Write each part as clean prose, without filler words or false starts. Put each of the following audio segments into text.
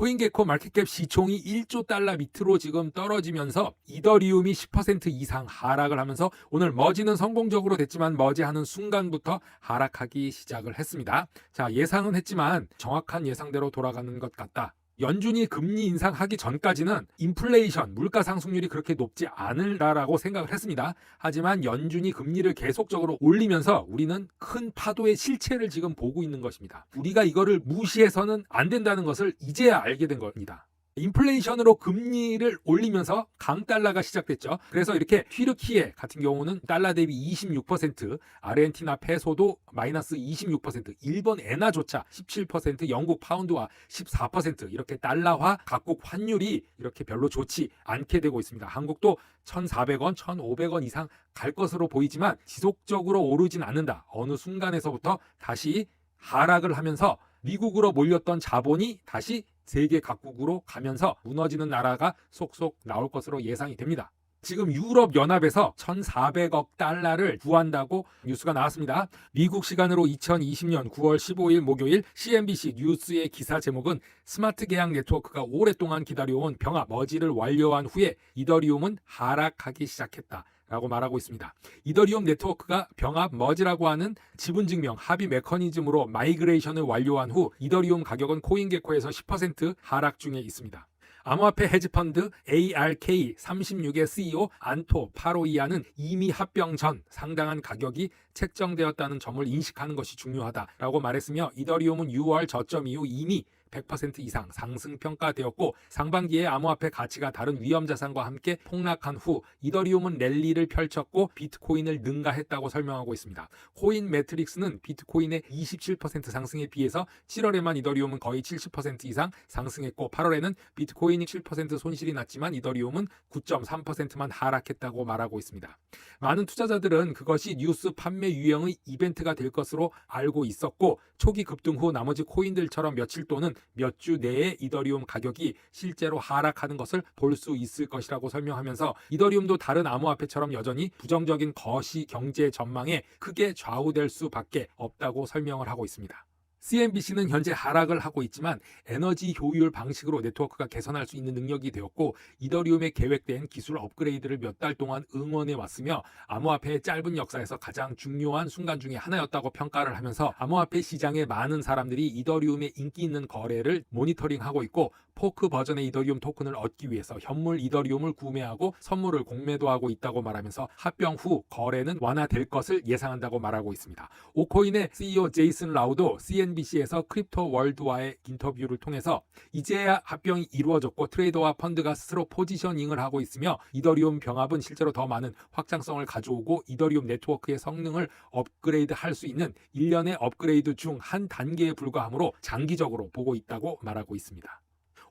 코인게코 마켓캡 시총이 1조 달러 밑으로 지금 떨어지면서 이더리움이 10% 이상 하락을 하면서 오늘 머지는 성공적으로 됐지만 머지하는 순간부터 하락하기 시작을 했습니다. 자, 예상은 했지만 정확한 예상대로 돌아가는 것 같다. 연준이 금리 인상하기 전까지는 인플레이션, 물가 상승률이 그렇게 높지 않을라라고 생각을 했습니다. 하지만 연준이 금리를 계속적으로 올리면서 우리는 큰 파도의 실체를 지금 보고 있는 것입니다. 우리가 이거를 무시해서는 안 된다는 것을 이제야 알게 된 겁니다. 인플레이션으로 금리를 올리면서 강달러가 시작됐죠. 그래서 이렇게 튀르키예 같은 경우는 달러 대비 26%, 아르헨티나 페소도 마이너스 26%, 일본 엔화조차 17%, 영국 파운드와 14% 이렇게 달러화 각국 환율이 이렇게 별로 좋지 않게 되고 있습니다. 한국도 1,400원, 1,500원 이상 갈 것으로 보이지만 지속적으로 오르진 않는다. 어느 순간에서부터 다시 하락을 하면서 미국으로 몰렸던 자본이 다시 세계 각국으로 가면서 무너지는 나라가 속속 나올 것으로 예상이 됩니다. 지금 유럽연합에서 1,400억 달러를 구한다고 뉴스가 나왔습니다. 미국 시간으로 2020년 9월 15일 목요일 CNBC 뉴스의 기사 제목은 스마트 계약 네트워크가 오랫동안 기다려온 병합 머지를 완료한 후에 이더리움은 하락하기 시작했다. 라고 말하고 있습니다. 이더리움 네트워크가 병합 머지라고 하는 지분증명 합의 메커니즘으로 마이그레이션을 완료한 후 이더리움 가격은 코인게코에서 10% 하락 중에 있습니다. 암호화폐 헤지펀드 ARK36의 CEO 안토 파로이아는 이미 합병 전 상당한 가격이 책정되었다는 점을 인식하는 것이 중요하다라고 말했으며 이더리움은 6월 저점 이후 이미 100% 이상 상승 평가되었고 상반기에 암호화폐 가치가 다른 위험 자산과 함께 폭락한 후 이더리움은 랠리를 펼쳤고 비트코인을 능가했다고 설명하고 있습니다. 코인 매트릭스는 비트코인의 27% 상승에 비해서 7월에만 이더리움은 거의 70% 이상 상승했고 8월에는 비트코인이 7% 손실이 났지만 이더리움은 9.3%만 하락했다고 말하고 있습니다. 많은 투자자들은 그것이 뉴스 판매 유형의 이벤트가 될 것으로 알고 있었고 초기 급등 후 나머지 코인들처럼 며칠 또는 몇 주 내에 이더리움 가격이 실제로 하락하는 것을 볼 수 있을 것이라고 설명하면서 이더리움도 다른 암호화폐처럼 여전히 부정적인 거시 경제 전망에 크게 좌우될 수밖에 없다고 설명을 하고 있습니다. CNBC는 현재 하락을 하고 있지만 에너지 효율 방식으로 네트워크가 개선할 수 있는 능력이 되었고 이더리움에 계획된 기술 업그레이드를 몇 달 동안 응원해 왔으며 암호화폐의 짧은 역사에서 가장 중요한 순간 중에 하나였다고 평가를 하면서 암호화폐 시장에 많은 사람들이 이더리움의 인기 있는 거래를 모니터링하고 있고 포크 버전의 이더리움 토큰을 얻기 위해서 현물 이더리움을 구매하고 선물을 공매도 하고 있다고 말하면서 합병 후 거래는 완화될 것을 예상한다고 말하고 있습니다. 오코인의 CEO 제이슨 라우도 CNBC에서 크립토 월드와의 인터뷰를 통해서 이제야 합병이 이루어졌고 트레이더와 펀드가 스스로 포지셔닝을 하고 있으며 이더리움 병합은 실제로 더 많은 확장성을 가져오고 이더리움 네트워크의 성능을 업그레이드 할 수 있는 일련의 업그레이드 중 한 단계에 불과하므로 장기적으로 보고 있다고 말하고 있습니다.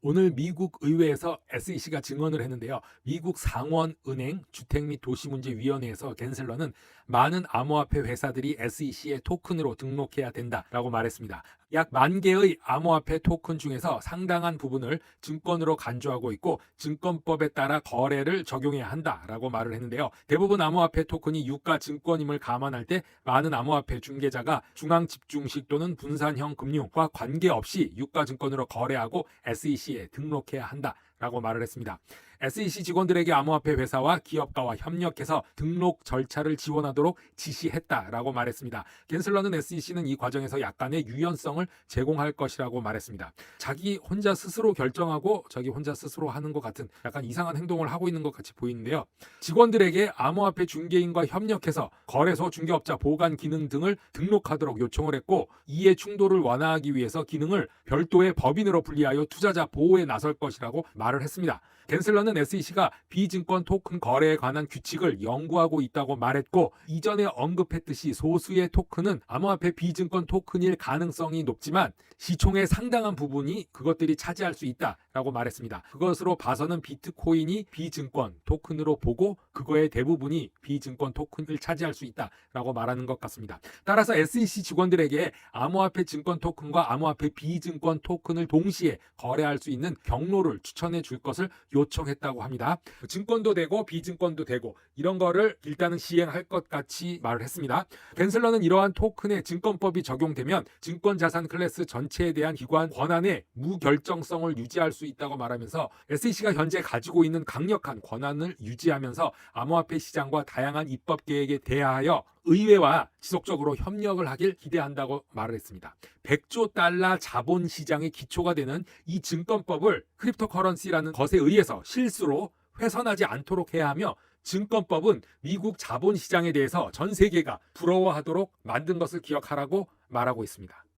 오늘 미국 의회에서 SEC가 증언을 했는데요. 미국 상원은행 주택 및 도시문제위원회에서 갠슬러는 많은 암호화폐 회사들이 SEC의 토큰으로 등록해야 된다라고 말했습니다. 약 10,000개의 암호화폐 토큰 중에서 상당한 부분을 증권으로 간주하고 있고 증권법에 따라 거래를 적용해야 한다라고 말을 했는데요. 대부분 암호화폐 토큰이 유가 증권임을 감안할 때 많은 암호화폐 중개자가 중앙 집중식 또는 분산형 금융과 관계없이 유가 증권으로 거래하고 SEC에 등록해야 한다라고 말을 했습니다. SEC 직원들에게 암호화폐 회사와 기업가와 협력해서 등록 절차를 지원하도록 지시했다라고 말했습니다. 갠슬러는 SEC는 이 과정에서 약간의 유연성을 제공할 것이라고 말했습니다. 자기 혼자 스스로 결정하고 자기 혼자 스스로 하는 것 같은 약간 이상한 행동을 하고 있는 것 같이 보이는데요. 직원들에게 암호화폐 중개인과 협력해서 거래소, 중개업자, 보관 기능 등을 등록하도록 요청을 했고 이해 충돌을 완화하기 위해서 기능을 별도의 법인으로 분리하여 투자자 보호에 나설 것이라고 말을 했습니다. 갠슬러는 SEC가 비증권 토큰 거래에 관한 규칙을 연구하고 있다고 말했고 이전에 언급했듯이 소수의 토큰은 암호화폐 비증권 토큰일 가능성이 높지만 시총의 상당한 부분이 그것들이 차지할 수 있다라고 말했습니다. 그것으로 봐서는 비트코인이 비증권 토큰으로 보고 그거의 대부분이 비증권 토큰을 차지할 수 있다라고 말하는 것 같습니다. 따라서 SEC 직원들에게 암호화폐 증권 토큰과 암호화폐 비증권 토큰을 동시에 거래할 수 있는 경로를 추천해 줄 것을 요청했다고 합니다. 증권도 되고 비증권도 되고 이런 거를 일단은 시행할 것 같이 말을 했습니다. 겐슬러는 이러한 토큰에 증권법이 적용되면 증권자산 클래스 전체에 대한 기관 권한의 무결정성을 유지할 수 있다고 말하면서 SEC가 현재 가지고 있는 강력한 권한을 유지하면서 암호화폐 시장과 다양한 입법 계획에 대하여 의회와 지속적으로 협력을 하길 기대한다고 말을 했습니다. 100조 달러 자본 시장의 기초가 되는 이 증권법을 크립토커런시라는 것에 의해서 실수로 훼손하지 않도록 해야 하며 증권법은 미국 자본 시장에 대해서 전 세계가 부러워하도록 만든 것을 기억하라고 말하고 있습니다.